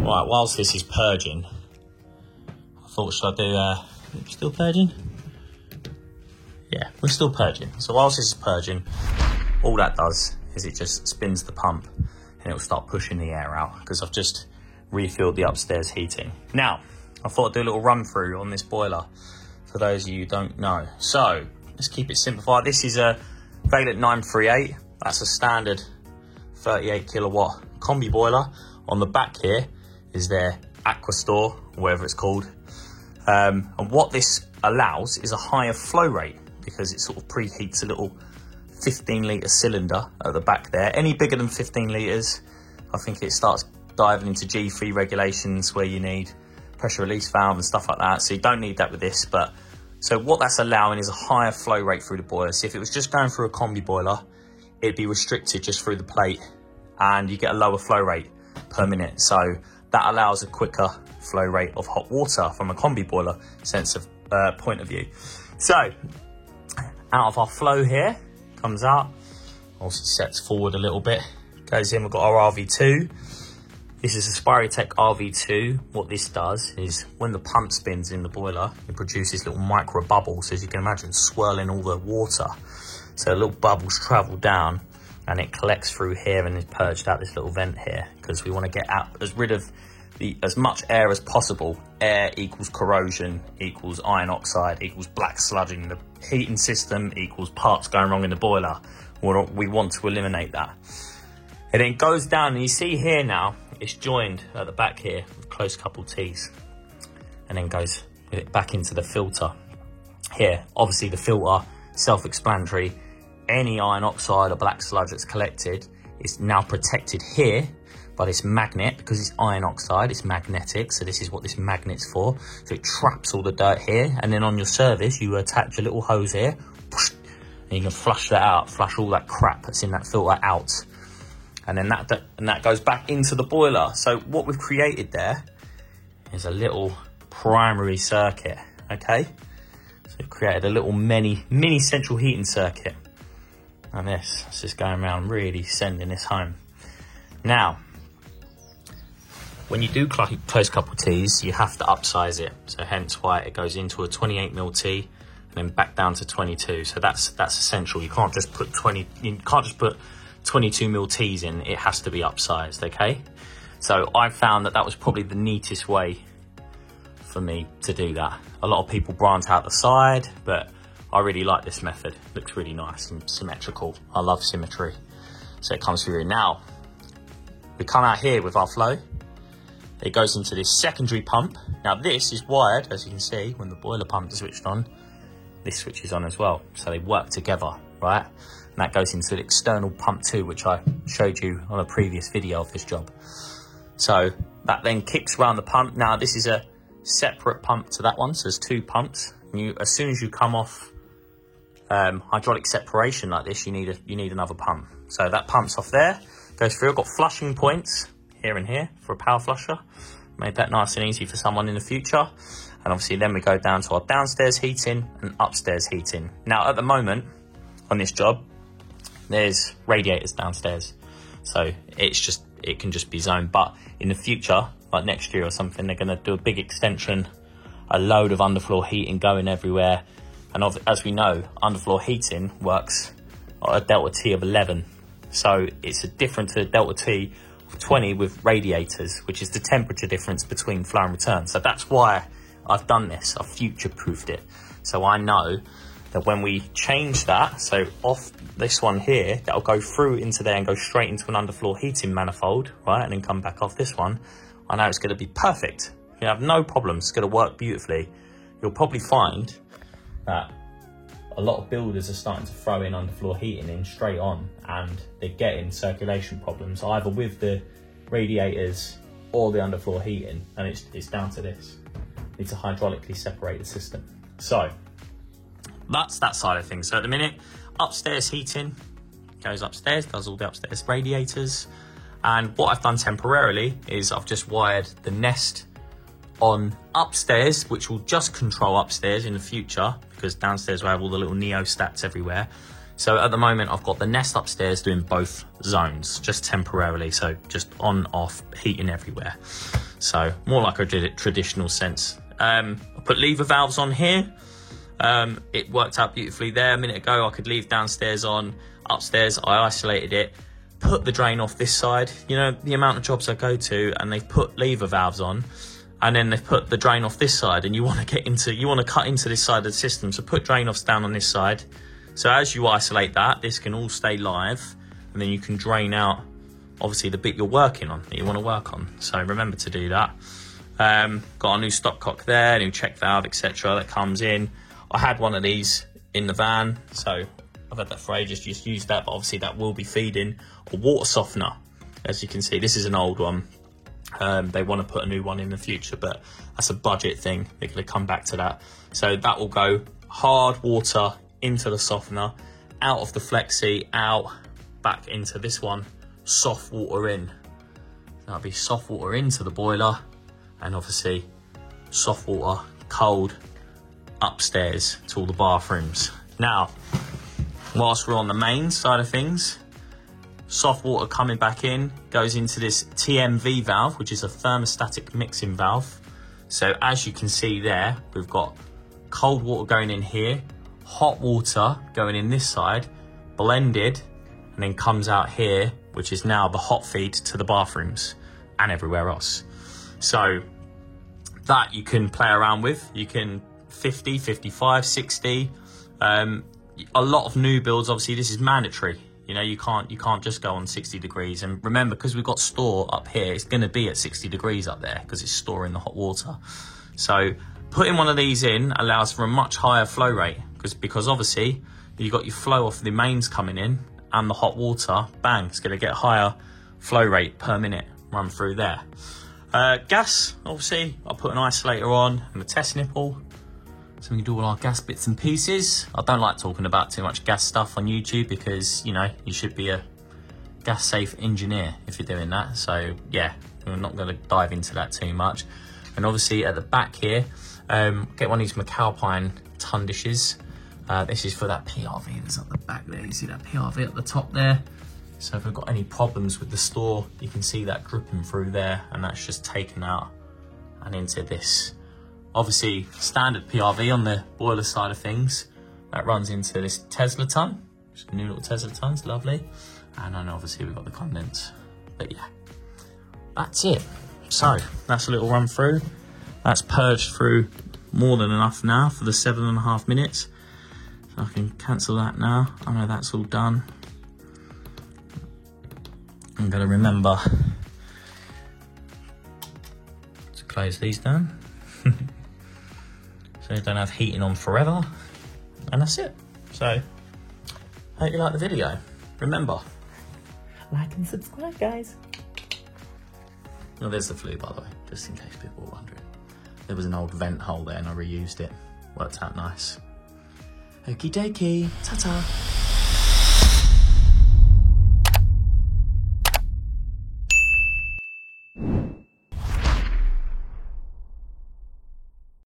Right, whilst this is purging, I thought, should I do, still purging? Yeah, we're still purging. So whilst this is purging, all that does is it just spins the pump and it'll start pushing the air out because I've just refilled the upstairs heating. Now, I thought I'd do a little run through on this boiler for those of you who don't know. So let's keep it simplified. This is a Vaillant 938. That's a standard 38 kilowatt combi boiler. On the back here is their Aquastor, whatever it's called. And what this allows is a higher flow rate because it sort of preheats a little 15 litre cylinder at the back there. Any bigger than 15 litres, I think it starts diving into G3 regulations where you need pressure release valve and stuff like that. So you don't need that with this. But so what that's allowing is a higher flow rate through the boiler. So if it was just going through a combi boiler, it'd be restricted just through the plate and you get a lower flow rate per minute. So that allows a quicker flow rate of hot water from a combi boiler point of view. So out of our flow here, comes out, also sets forward a little bit, goes in, we've got our RV2. This is a Spirotech RV2. What this does is when the pump spins in the boiler, it produces little micro bubbles, as you can imagine, swirling all the water. So little bubbles travel down and it collects through here and is purged out this little vent here because we want to get out rid of as much air as possible. Air equals corrosion, equals iron oxide, equals black sludging. The heating system equals parts going wrong in the boiler. We want to eliminate that. It then goes down, and you see here now, it's joined at the back here with close couple T's, and then goes with it back into the filter. Here, obviously the filter, self-explanatory. Any iron oxide or black sludge that's collected is now protected here by this magnet because it's iron oxide, it's magnetic, so this is what this magnet's for. So it traps all the dirt here, and then on your service you attach a little hose here and you can flush that out, flush all that crap that's in that filter out, and then that goes back into the boiler. So what we've created there is a little primary circuit, okay? So we've created a little mini central heating circuit, and this is just going around really sending this home. Now, when you do close couple T's, you have to upsize it. So hence why it goes into a 28mm T and then back down to 22. So that's essential. You can't just put 22mm T's in. It has to be upsized, okay? So I found that was probably the neatest way for me to do that. A lot of people branch out the side, but I really like this method. It looks really nice and symmetrical. I love symmetry. So it comes through here. Now, we come out here with our flow. It goes into this secondary pump. Now this is wired, as you can see, when the boiler pump is switched on, this switches on as well. So they work together, right? And that goes into the external pump too, which I showed you on a previous video of this job. So that then kicks around the pump. Now this is a separate pump to that one, so there's two pumps. And as soon as you come off hydraulic separation like this, you need another pump. So that pump's off there, goes through. I've got flushing points here and here for a power flusher. Made that nice and easy for someone in the future. And obviously then we go down to our downstairs heating and upstairs heating. Now at the moment on this job, there's radiators downstairs. So it can just be zoned. But in the future, like next year or something, they're gonna do a big extension, a load of underfloor heating going everywhere. And as we know, underfloor heating works at a delta T of 11. So it's different to a delta T 20 with radiators, which is the temperature difference between flow and return. So that's why I've done this. I've future-proofed it. So I know that when we change that, so off this one here, that'll go through into there and go straight into an underfloor heating manifold, right? And then come back off this one. I know it's going to be perfect. You have no problems. It's going to work beautifully. You'll probably find that a lot of builders are starting to throw in underfloor heating in straight on, and they're getting circulation problems either with the radiators or the underfloor heating, and it's down to this. You need to hydraulically separate the system. So that's that side of things. So at the minute, upstairs heating goes upstairs, does all the upstairs radiators, and what I've done temporarily is I've just wired the Nest on upstairs, which will just control upstairs in the future, because downstairs we have all the little Neostats everywhere. So at the moment I've got the Nest upstairs doing both zones, just temporarily, so just on, off, heating everywhere. So more like a traditional sense. I put lever valves on here. It worked out beautifully there a minute ago. I could leave downstairs on, upstairs I isolated it, put the drain off this side. You know, the amount of jobs I go to and they've put lever valves on and then they've put the drain off this side, and you want to cut into this side of the system. So put drain offs down on this side. So as you isolate that, this can all stay live, and then you can drain out obviously the bit you're working on, that you want to work on. So remember to do that. Got a new stopcock there, new check valve, etc. that comes in. I had one of these in the van, so I've had that for ages, just used that, but obviously that will be feeding a water softener. As you can see, this is an old one. They want to put a new one in the future, but that's a budget thing. They're going to come back to that. So that will go hard water into the softener, out of the flexi, out, back into this one, soft water in. That'll be soft water into the boiler, and obviously soft water, cold, upstairs to all the bathrooms. Now, whilst we're on the main side of things, soft water coming back in goes into this TMV valve, which is a thermostatic mixing valve. So as you can see there, we've got cold water going in here, hot water going in this side, blended, and then comes out here, which is now the hot feed to the bathrooms and everywhere else. So that you can play around with. You can 50, 55, 60. A lot of new builds, obviously this is mandatory. You know, you can't just go on 60 degrees. And remember, because we've got store up here, it's going to be at 60 degrees up there because it's storing the hot water. So putting one of these in allows for a much higher flow rate, because obviously you've got your flow off the mains coming in and the hot water, bang, it's going to get a higher flow rate per minute run through there. Gas, obviously, I'll put an isolator on and a test nipple, so we can do all our gas bits and pieces. I don't like talking about too much gas stuff on YouTube because, you know, you should be a gas safe engineer if you're doing that. So yeah, we're not going to dive into that too much. And obviously at the back here, get one of these McAlpine ton dishes. This is for that PRV that's up the back there. You see that PRV at the top there? So if we've got any problems with the store, you can see that dripping through there, and that's just taken out and into this. Obviously, standard PRV on the boiler side of things, that runs into this Tesla ton, which is a new little Tesla tons, lovely. And then obviously we've got the condense, but yeah, that's it. So that's a little run through. That's purged through more than enough now for the 7.5 minutes. So I can cancel that now. I know that's all done. I'm gonna remember to close these down. So you don't have heating on forever. And that's it. So, hope you like the video. Remember, like and subscribe, guys. Oh, there's the flue, by the way, just in case people were wondering. There was an old vent hole there and I reused it. Worked out nice. Okie dokie, ta-ta.